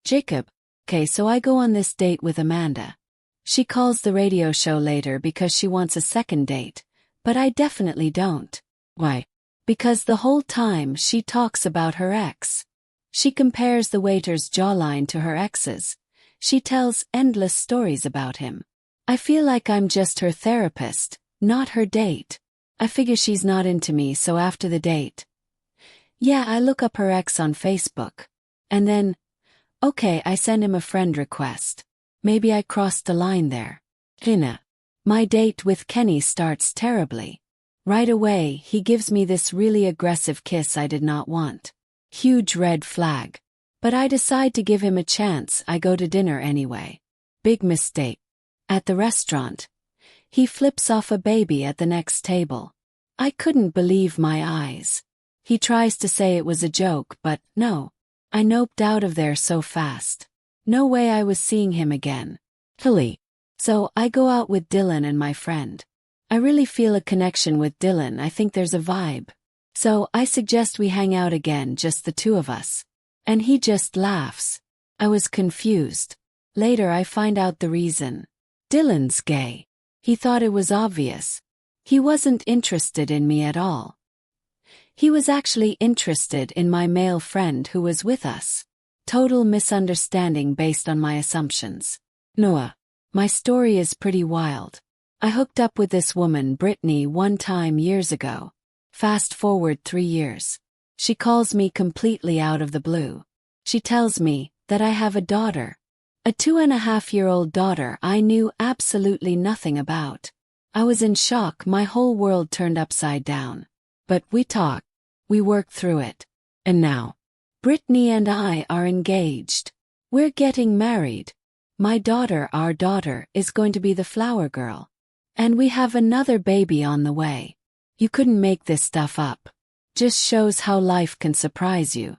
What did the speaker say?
Jacob. Okay, so I go on this date with Amanda. She calls the radio show later because she wants a second date, but I definitely don't. Why? Because the whole time she talks about her ex. She compares the waiter's jawline to her ex's. She tells endless stories about him. I feel like I'm just her therapist, not her date. I figure she's not into me, so after the date, yeah, I look up her ex on Facebook. And then, okay, I send him a friend request. Maybe I crossed the line there. Hina. My date with Kenny starts terribly. Right away, he gives me this really aggressive kiss I did not want. Huge red flag. But I decide to give him a chance. I go to dinner anyway. Big mistake. At the restaurant, he flips off a baby at the next table. I couldn't believe my eyes. He tries to say it was a joke, but no. I noped out of there so fast. No way I was seeing him again. Hilly. So I go out with Dylan and my friend. I really feel a connection with Dylan. I think there's a vibe. So I suggest we hang out again, just the two of us. And he just laughs. I was confused. Later I find out the reason. Dylan's gay. He thought it was obvious. He wasn't interested in me at all. He was actually interested in my male friend who was with us. Total misunderstanding based on my assumptions. Noah. My story is pretty wild. I hooked up with this woman, Brittany, one time years ago. Fast forward 3 years. She calls me completely out of the blue. She tells me that I have a daughter. A 2.5-year-old daughter I knew absolutely nothing about. I was in shock. My whole world turned upside down. But we talked. We worked through it. And now, Brittany and I are engaged. We're getting married. Our daughter, is going to be the flower girl. And we have another baby on the way. You couldn't make this stuff up. Just shows how life can surprise you.